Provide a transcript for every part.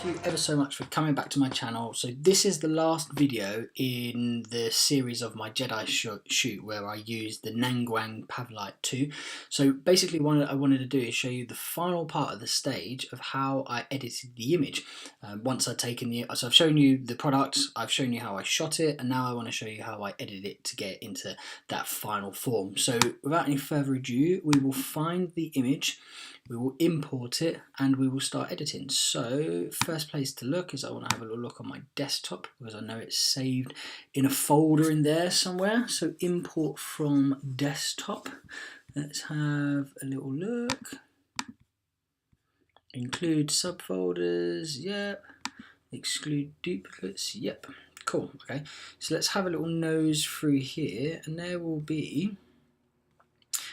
Thank you ever so much for coming back to my channel. So this is the last video in the series of my Jedi shoot where I used the NanGuang Pavolite 2. So basically what I wanted to do is show you the final part of the stage of how I edited the image. Once I'd taken so I've shown you the product, I've shown you how I shot it, and now I want to show you how I edited it to get into that final form. So without any further ado, we will find the image, we will import it, and we will start editing. So first place to look is I want to have a little look on my desktop because I know it's saved in a folder in there somewhere. So import from desktop. Let's have a little look. Include subfolders, yep. Exclude duplicates, yep. Cool, okay. So let's have a little nose through here, and there will be,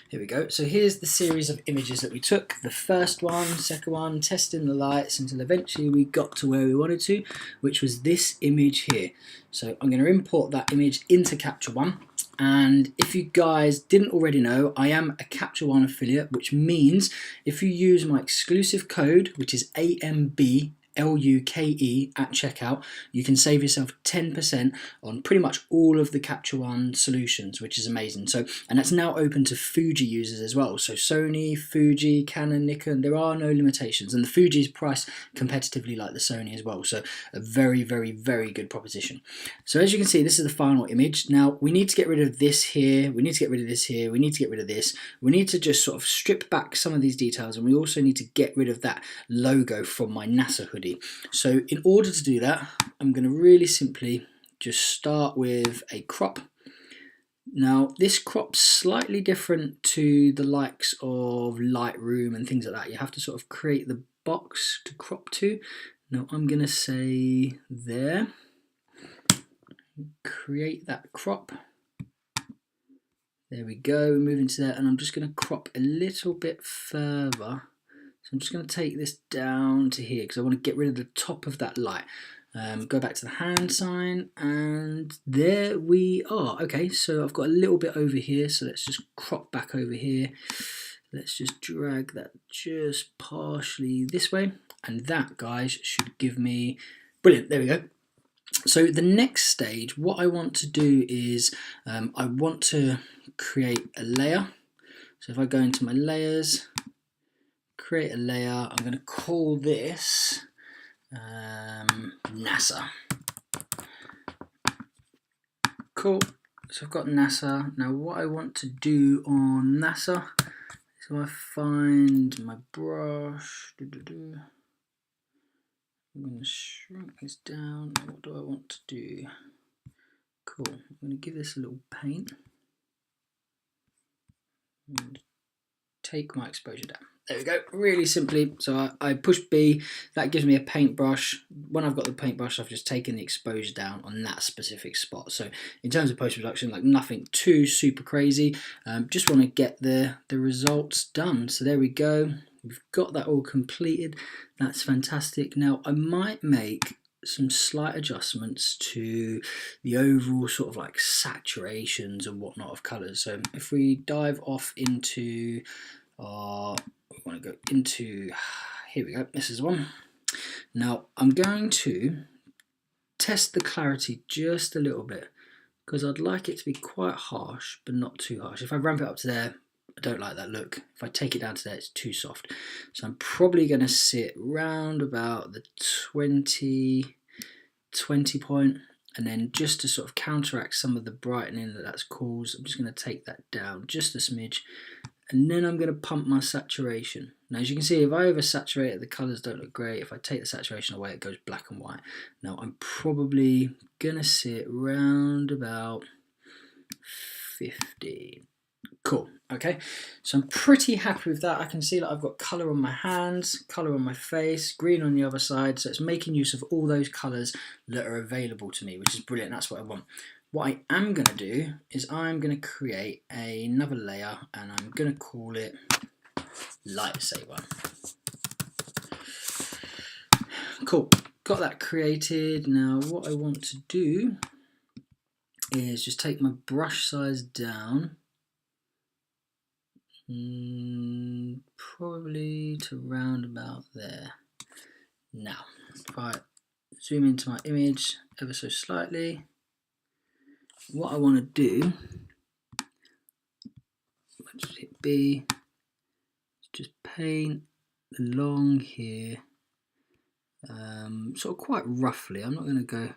here we go. So here's the series of images that we took. The first one, second one, testing the lights until eventually we got to where we wanted to, which was this image here. So I'm going to import that image into Capture One. And if you guys didn't already know, I am a Capture One affiliate, which means if you use my exclusive code, which is AMBLUKE at checkout, you can save yourself 10% on pretty much all of the Capture One solutions, which is amazing. So, and that's now open to Fuji users as well. So Sony, Fuji, Canon, Nikon, there are no limitations, and the Fuji is priced competitively like the Sony as well. So a very, very, very good proposition. So as you can see, this is the final image. Now we need to get rid of this here, we need to get rid of this here, we need to get rid of this, we need to just sort of strip back some of these details, and we also need to get rid of that logo from my NASA hoodie. So in order to do that, I'm going to really simply just start with a crop. Now this crop's slightly different to the likes of Lightroom and things like that. You have to sort of create the box to crop to. Now I'm going to say there, create that crop. There we go, move into that, and I'm just going to crop a little bit further. So I'm just going to take this down to here because I want to get rid of the top of that light. Go back to the hand sign, and there we are. Okay, so I've got a little bit over here, so let's just crop back over here. Let's just drag that just partially this way, and that, guys, should give me, brilliant, there we go. So the next stage, what I want to do is I want to create a layer. So if I go into my layers, create a layer, I'm going to call this NASA. Cool, so I've got NASA. Now what I want to do on NASA is I find my brush, I'm going to shrink this down. What do I want to do? Cool, I'm going to give this a little paint and take my exposure down. There we go, really simply. So I push B, that gives me a paintbrush. When I've got the paintbrush, I've just taken the exposure down on that specific spot. So in terms of post-production, like nothing too super crazy. Just want to get the results done. So there we go, we've got that all completed. That's fantastic. Now I might make some slight adjustments to the overall sort of like saturations and whatnot of colours. So if we dive off into we want to go into, here we go, this is one. Now I'm going to test the clarity just a little bit because I'd like it to be quite harsh but not too harsh. If I ramp it up to there, I don't like that look. If I take it down to there, it's too soft. So I'm probably going to sit round about the 20 point, and then just to sort of counteract some of the brightening that's caused, I'm just going to take that down just a smidge. And then I'm going to pump my saturation. Now as you can see, if I oversaturate it, the colours don't look great. If I take the saturation away, it goes black and white. Now I'm probably going to sit round about 50. Cool, okay. So I'm pretty happy with that. I can see that I've got colour on my hands, colour on my face, green on the other side. So it's making use of all those colours that are available to me, which is brilliant. That's what I want. What I am going to do is I'm going to create another layer, and I'm going to call it Lightsaber. Cool, got that created. Now what I want to do is just take my brush size down, probably to round about there. Now if I zoom into my image ever so slightly, what I want to do, let's hit B, just paint along here, sort of quite roughly. I'm not going to go,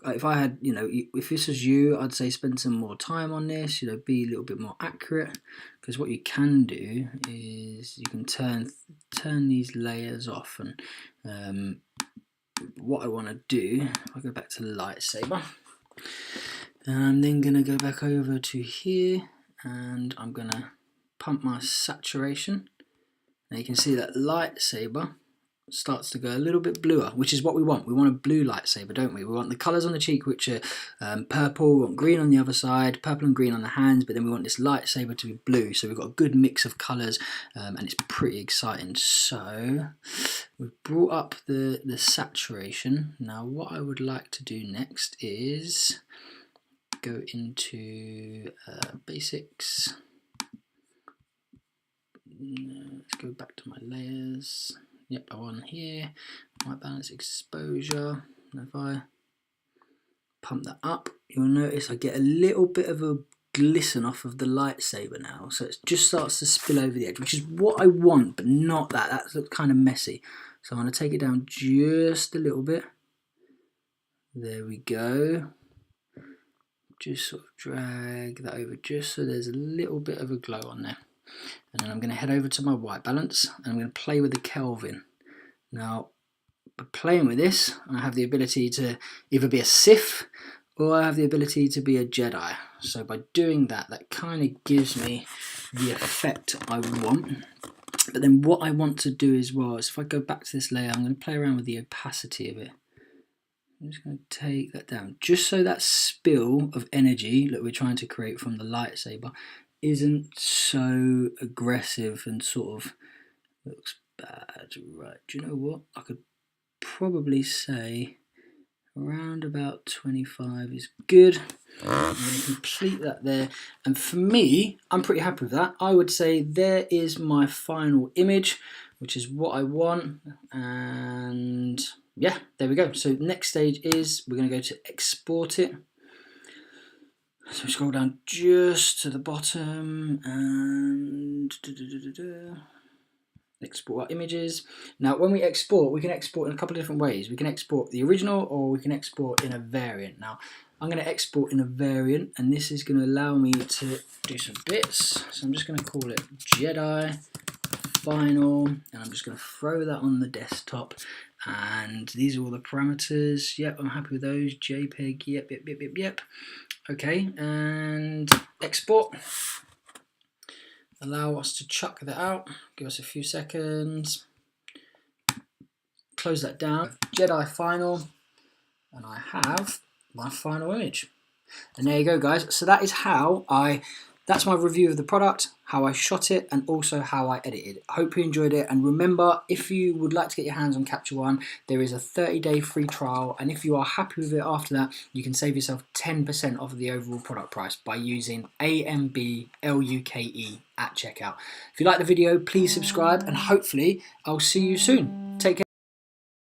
if I had, you know, if this was you, I'd say spend some more time on this, you know, be a little bit more accurate, because what you can do is you can turn these layers off. And what I want to do, I'll go back to lightsaber. I'm then going to go back over to here, and I'm going to pump my saturation. Now you can see that lightsaber starts to go a little bit bluer, which is what we want. We want a blue lightsaber, don't we? We want the colours on the cheek, which are purple, we want green on the other side, purple and green on the hands, but then we want this lightsaber to be blue. So we've got a good mix of colours, and it's pretty exciting. So we've brought up the saturation. Now what I would like to do next is go into basics. Let's go back to my layers. Yep, I want here, white balance, exposure. And if I pump that up, you'll notice I get a little bit of a glisten off of the lightsaber now. So it just starts to spill over the edge, which is what I want, but not that. That looks kind of messy. So I'm going to take it down just a little bit. There we go. Just sort of drag that over just so there's a little bit of a glow on there. And then I'm going to head over to my white balance and I'm going to play with the Kelvin. Now, by playing with this, I have the ability to either be a Sith or I have the ability to be a Jedi. So by doing that, that kind of gives me the effect I want. But then what I want to do as well is if I go back to this layer, I'm going to play around with the opacity of it. I'm just going to take that down, just so that spill of energy that we're trying to create from the lightsaber isn't so aggressive and sort of looks bad. Right, do you know what? I could probably say around about 25 is good. I'm going to complete that there. And for me, I'm pretty happy with that. I would say there is my final image, which is what I want. And yeah, there we go. So next stage is we're going to go to export it. So scroll down just to the bottom and export our images. Now when we can export in a couple of different ways. We can export the original or we can export in a variant. Now I'm going to export in a variant and this is going to allow me to do some bits. So I'm just going to call it Jedi Final and I'm just going to throw that on the desktop. And these are all the parameters. Yep, I'm happy with those. JPEG, yep. Okay, and export. Allow us to chuck that out. Give us a few seconds. Close that down. Jedi Final. And I have my final image. And there you go, guys. So that is that's my review of the product, how I shot it, and also how I edited. I hope you enjoyed it. And remember, if you would like to get your hands on Capture One, there is a 30-day free trial. And if you are happy with it after that, you can save yourself 10% off of the overall product price by using AMBLUKE at checkout. If you like the video, please subscribe, and hopefully I'll see you soon. Take care.